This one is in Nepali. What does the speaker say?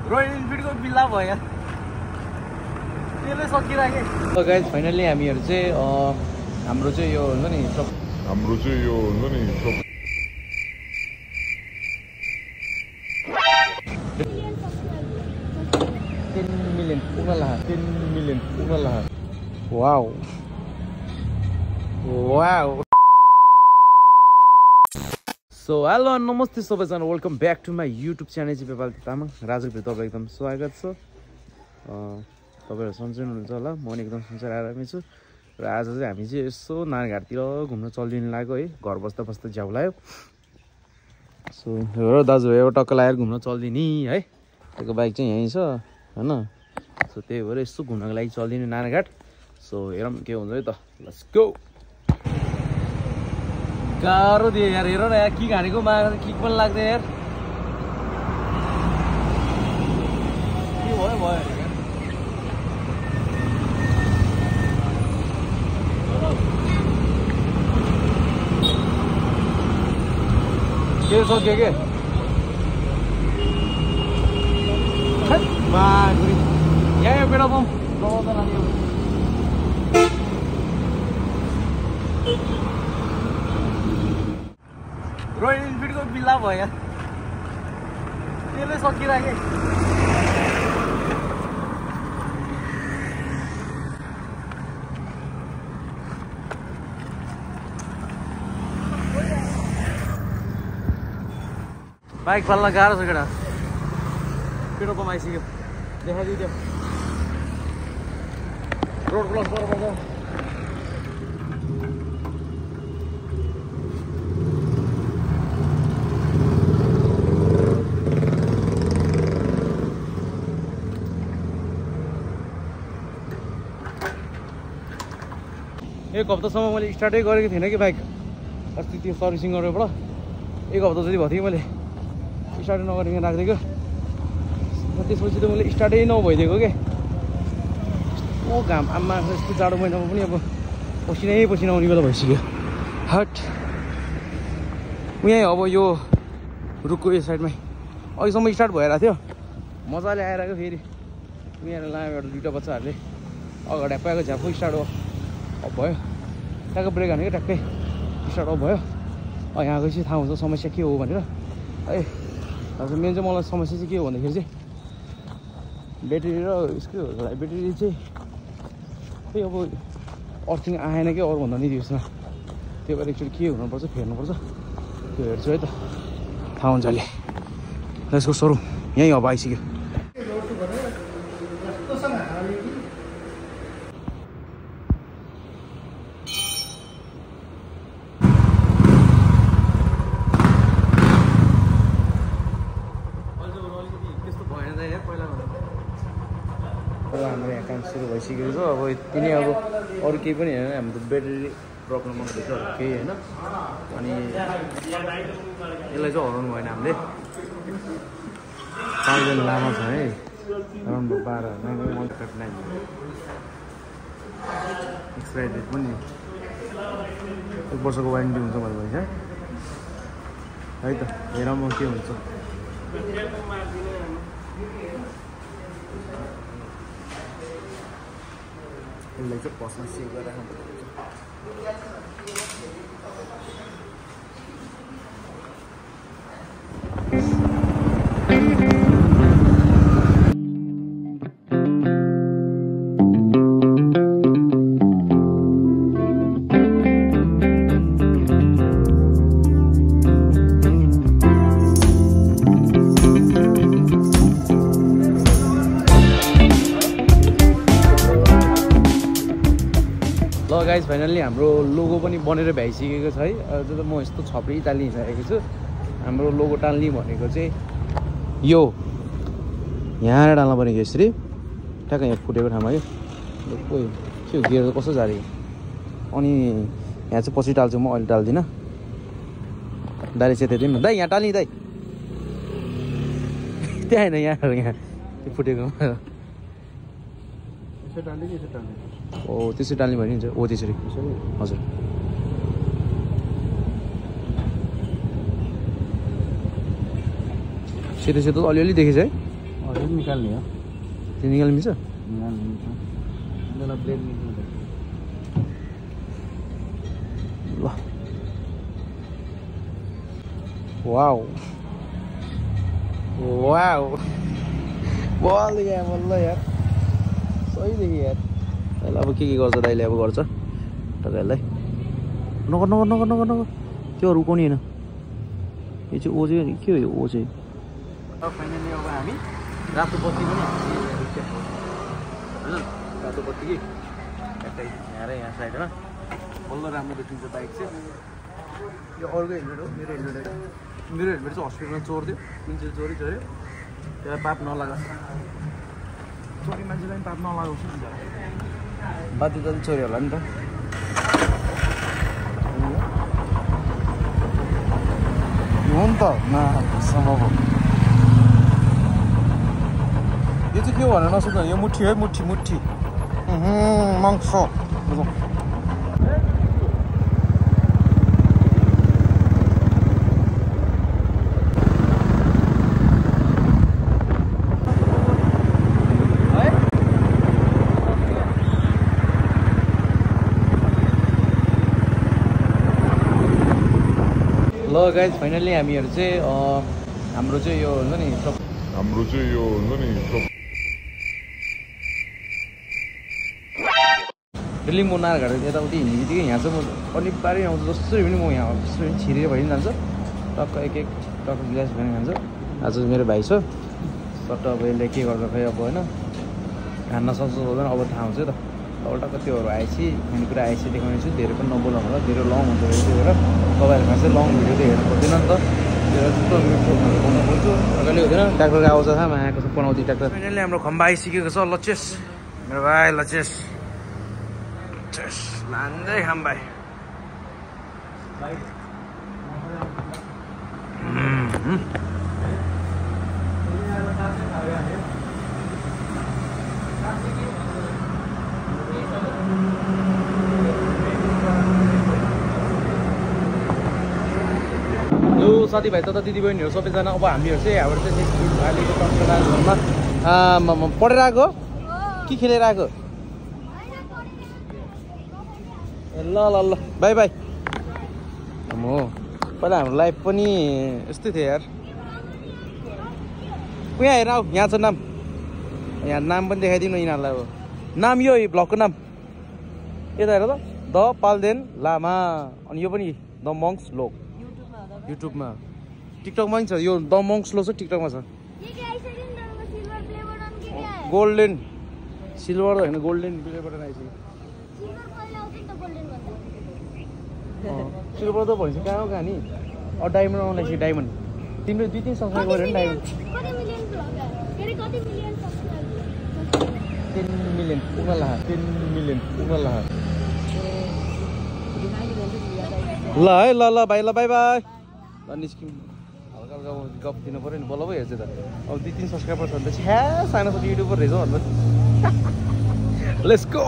रोयल इनफिल्डको बिल्ला भयो त्यसले सकिराखे। गाइज फाइनल्ली हामीहरू चाहिँ हाम्रो चाहिँ यो हुन्छ नि 10 million पुग्न ला। वाउ सो हेलो नमस्ते सबैजना, welcome back to my YouTube channel चाहिँ पेपाल तामाङ। राजुभित्र तपाईँ एकदम स्वागत छ। तपाईँहरू सन्चै हुनुहुन्छ होला, म पनि एकदम सन्चै आरामै छु। र आज चाहिँ हामी चाहिँ यसो नारायणघाटतिर घुम्न चलिदिनु लाग्यो है, घर बस्दा बस्दा झ्याउ लाग्यो। सो हो दाजुभाइ एउटा टक्क लगाएर घुम्न चलिदिने है। त्यसको बाइक चाहिँ यहीँ छ होइन। सो त्यही भएर यसो घुम्नको लागि चलिदिनु नारायणघाट। सो हेरौँ के हुन्छ है त, लेट्स गो। गाह्रो दियो यार, हेर न यार, किक हानेको माग किक पनि लाग्दैन यार। के भयो भयो के सक्यो के यहाँ पेट्रोल पम्प रोयल इनफिल्डको बिल्ला भयो त्यसले सकिराखे। बाइक फाल्न गाह्रो छ केटा। पेट्रोल पम्प आइसक्यो, देखाइदियो त्यो रोड क्लस गर्नुपर्छ। एक हप्तासम्म मैले स्टार्टै गरेको थिइनँ कि बाइक। अस्ति त्यो सर्भिसिङ गरेबाट एक हप्ता जति भएको थियो मैले स्टार्टै नगरिकन राखिदिएको। त्यसपछि त मैले स्टार्टै नभइदिएको के। ओ घाम आमा, यस्तो जाडो महिनामा पनि अब पसिना आउने बेला भइसक्यो। हट यहीँ अब यो रुखको यो साइडमै अहिलेसम्म स्टार्ट भइरहेको थियो, मजाले आइरहेको। फेरि यहाँ लायो एउटा दुइटा बच्चाहरूले अगाडि पाएको झ्यापो स्टार्ट हो अब भयो। ट्याक्कै ब्रेक हानेको ट्याक्कै स्टार्ट अफ भयो। यहाँ गएपछि थाहा हुन्छ समस्या के हो भनेर है। हजुर मेन चाहिँ मलाई समस्या चाहिँ के हो भन्दाखेरि चाहिँ ब्याट्री र यसको ब्याट्री चाहिँ त्यही अब अर्थिङ आएन कि अरू भन्दा नि त्यसमा। त्यो भएर एकचोटि के हुनुपर्छ फेर्नुपर्छ, त्यो हेर्छु है त, थाहा हुन्छ अहिले। यसको सोरुम यहीँ अब आइसक्यो। हाम्रो यहाँ काम सुरु भइसकेको छ। अब तिनी अब अरू केही पनि होइन, हाम्रो ब्याट्री प्रब्लम आउँदैछ केही होइन। अनि यसलाई चाहिँ हराउनु भएन हामीले। 5 दिन लामो छ है, अराउन्ड 12 9 एक्सपायर डेट पनि 1 वर्षको वारेन्टी हुन्छ भने भन्छ है त। हेरौँ म के हुन्छ। यसलाई चाहिँ पसमा सेभ गरेर राख्नुपर्छ। गाइज फाइनल्ली हाम्रो लोगो पनि बनेर भ्याइसकेको छ है। अझ त म यस्तो छपरी टालिसकेको छु। हाम्रो लोगो टाल्ने भनेको चाहिँ यो यहाँ टाल्न पऱ्यो यसरी ठ्याक्कै यहाँ फुटेको ठाउँमा। यो के हो गियर कस्तो जारी। अनि यहाँ चाहिँ पछि टाल्छु म, अहिले टाल्दिनँ। दाइले चाहिँ त्यति दाइ यहाँ टाल्ने दाइ त्यहाँ होइन, यहाँ त्यो फुटेको। ओ त्यसरी टाल्ने भयो नि हुन्छ। ओ त्यसरी हजुर। सेतो सेतो अलिअलि देखेछ है। अरे निकाल्ने हो त्यो निकाल्नु मिल्छ ब्लेड ल वाउ वाउ बल यार बल्ल यार सही देखि यार ल अब के गर्छ दाइले अब गर्छ टकाइलाई नगर नगर नगर नगर नगर त्यो रुकाउने होइन यो चाहिँ ओ चाहिँ के हो यो ओ चाहिँ फाइनली अब हामी रातो बत्ती पनि होइन रातो बत्ती कि यतै यहाँ र यहाँ साइडमा बल्ल राम्रो देखिन्छ बाइक चाहिँ यो अर्को हेलमेट हो मेरो हेलमेट होइन मेरो हेलमेट चाहिँ हस्पिटलमा चोरिदियो जुन चाहिँ चोरी चोऱ्यो त्यसलाई पाप नलागोस् चोरी मान्छेलाई पनि पाप नलागोस् नि बाध्यता चाहिँ चोरी होला नि त हो नि त सम्भव हो यो चाहिँ के हो भनेर नसुन्नु यो मुठी है मुठी मुठी माङ्स ल गाइज फाइनली हामीहरू चाहिँ हाम्रो चाहिँ यो हुन्छ नि डेली म नारघाट यताउति हिँड्ने बित्तिकै यहाँ चाहिँ म अनिवार्य आउँछ जसरी पनि म यहाँ जसरी पनि छिरेर भइ जान्छ टक्क एक एक टक्क गिलास पनि खान्छ आज मेरो भाइ छ सट्ट अब यसले के गर्छ खै अब होइन खान सक्छ हुँदैन अब थाहा हुन्छ त अब टक्क त्योहरू आएपछि खानेकुरा आएपछि देखाउने छु धेरै पनि नबोलाउनु होला धेरै लङ हुन्छ त्यही भएर तपाईँहरू खासै लङ भिडियो त हेर्नु पर्दैन नि त त्यो जस्तो मिठो बनाउनु पर्छु कहिले हुँदैन ट्र्याक्टरको आवाज थाहा आएको छ पनाउँदै ट्र्याक्टर फाइनली हाम्रो खम्बा आइसकेको छ लचेस मेरो भाइ लचेस लान्दै खम्बा यो साथीभाइ तथा दिदीबहिनीहरू सबैजना अब हामीहरू चाहिँ हाम्रो चाहिँ अहिलेको टक्करमा पढेर आएको के खेलेर आएको ल ल ल बाई बाई म पहिला हाम्रो लाइफ पनि यस्तै थियो यार यहाँ हेर आऊ यहाँ छ नाम यहाँ नाम पनि देखाइदिनु यिनीहरूलाई अब नाम यो भ्लगको नाम यता हेर त द पाल्देन लामा अनि यो पनि द मङ्क्स लोक युट्युबमा टिकटकमा पनि छ यो द मङ्क्स लोक छ टिकटकमा छ गोल्डेन सिल्भर होइन गोल्डेन प्ले बटन आइसक्यो सिल्भर त भइसक्यो कहाँ हो कहाँ नि डायमन्ड आउनु लाग्छ डायमन्ड तिम्रो 2-3 सब्सक्राइब गऱ्यो नि डायमन्ड 10 मिलियन पुग्न ला 10 मिलियन पुग्न ला ल है ल ल भाइ ल बाई बाई ल निस्क्यौँ हल्का हल्का गफ दिनु पऱ्यो नि बल्ल पो हेर्छ त अब 2-3 सब्सक्राइबर छ भने त छ्या सानो सानो युट्युबर रहेछ भन्नु लेट्स गो